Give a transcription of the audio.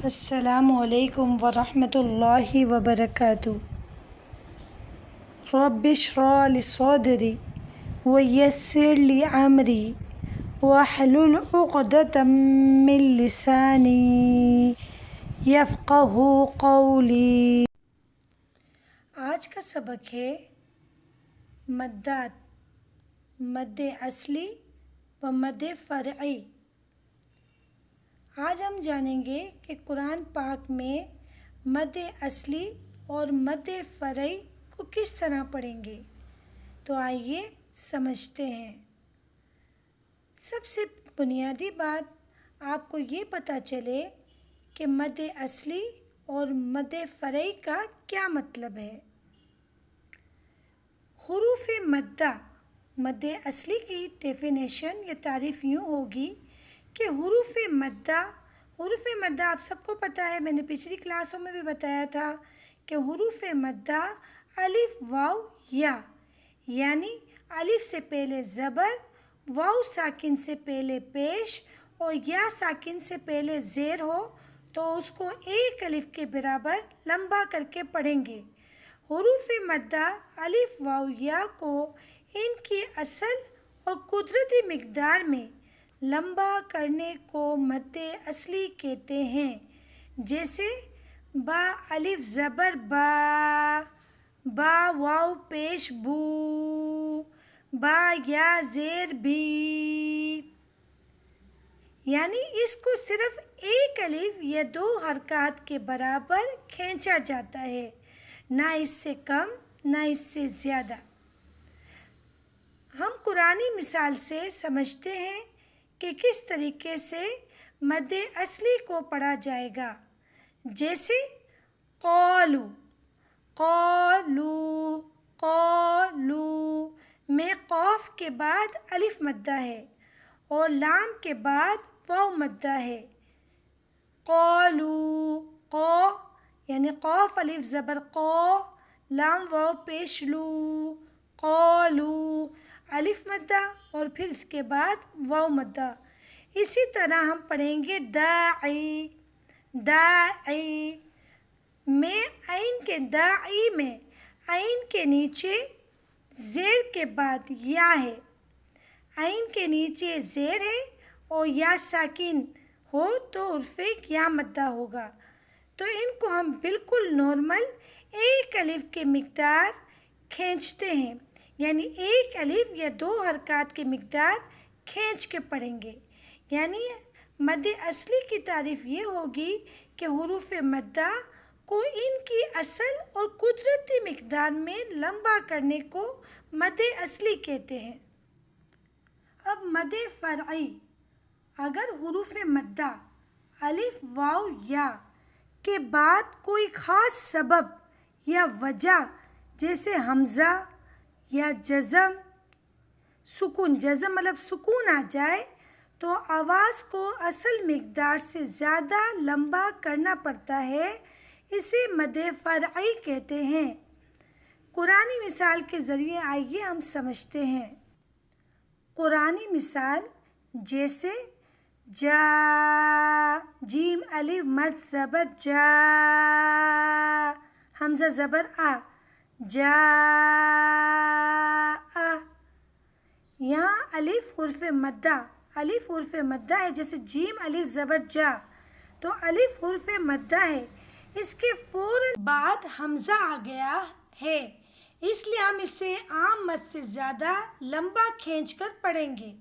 السلام علیکم ورحمۃ اللہ وبرکاتہ۔ رب اشرح لی صدری ویسر لی امری واحلل عقدۃ من لسانی یفقہوا قولی۔ آج کا سبق ہے مدات، مد اصلی و مد فرعی۔ آج ہم جانیں گے کہ قرآن پاک میں مد اصلی اور مد فرعی کو کس طرح پڑھیں گے، تو آئیے سمجھتے ہیں۔ سب سے بنیادی بات آپ کو یہ پتہ چلے کہ مد اصلی اور مد فرعی کا کیا مطلب ہے۔ حروف مدہ، مد اصلی کی ڈیفینیشن یا تعریف یوں ہوگی کہ حروف مدہ آپ سب کو پتہ ہے، میں نے پچھلی کلاسوں میں بھی بتایا تھا کہ حروف مدہ الف واو یا، یعنی الف سے پہلے زبر، واو ساکن سے پہلے پیش اور یا ساکن سے پہلے زیر ہو تو اس کو ایک الف کے برابر لمبا کر کے پڑھیں گے۔ حروف مدہ الف واو یا کو ان کی اصل اور قدرتی مقدار میں لمبا کرنے کو مد اصلی کہتے ہیں، جیسے با الف زبر با، با واو پیش بو، با یا زیر بی، یعنی اس کو صرف ایک الف یا دو حرکات کے برابر کھینچا جاتا ہے، نہ اس سے کم نہ اس سے زیادہ۔ ہم قرآنی مثال سے سمجھتے ہیں کہ کس طریقے سے مد اصلی کو پڑھا جائے گا، جیسے قالو، قالو، قالو میں قاف کے بعد الف مدہ ہے اور لام کے بعد واو مدہ ہے۔ قالو، قا یعنی قاف الف زبر قا، لام واو پیش لو، قالو الف مدہ اور پھر اس کے بعد واو مدہ۔ اسی طرح ہم پڑھیں گے داعی، داعی میں عین کے داعی میں عین کے نیچے زیر کے بعد یا ہے، عین کے نیچے زیر ہے اور یا ساکن ہو تو حرف یا مدہ ہوگا، تو ان کو ہم بالکل نارمل ایک الف کے مقدار کھینچتے ہیں، یعنی ایک الف یا دو حرکات کے مقدار کھینچ کے پڑھیں گے۔ یعنی مد اصلی کی تعریف یہ ہوگی کہ حروف مدہ کو ان کی اصل اور قدرتی مقدار میں لمبا کرنے کو مد اصلی کہتے ہیں۔ اب مد فرعی، اگر حروف مدہ الف واو یا کے بعد کوئی خاص سبب یا وجہ جیسے حمزہ یا جزم، سکون، جزم مطلب سکون آ جائے تو آواز کو اصل مقدار سے زیادہ لمبا کرنا پڑتا ہے، اسے مد فرعی کہتے ہیں۔ قرآنی مثال کے ذریعے آئیے ہم سمجھتے ہیں۔ قرآنی مثال جیسے جا، جیم الف مد زبر جا، حمزہ زبر آ، جا، یہاں الف حرف مدہ ہے، جیسے جیم الف زبر جا تو الف حرف مدہ ہے، اس کے فوراً بعد حمزہ آ گیا ہے، اس لیے ہم اسے عام مد سے زیادہ لمبا کھینچ کر پڑھیں گے۔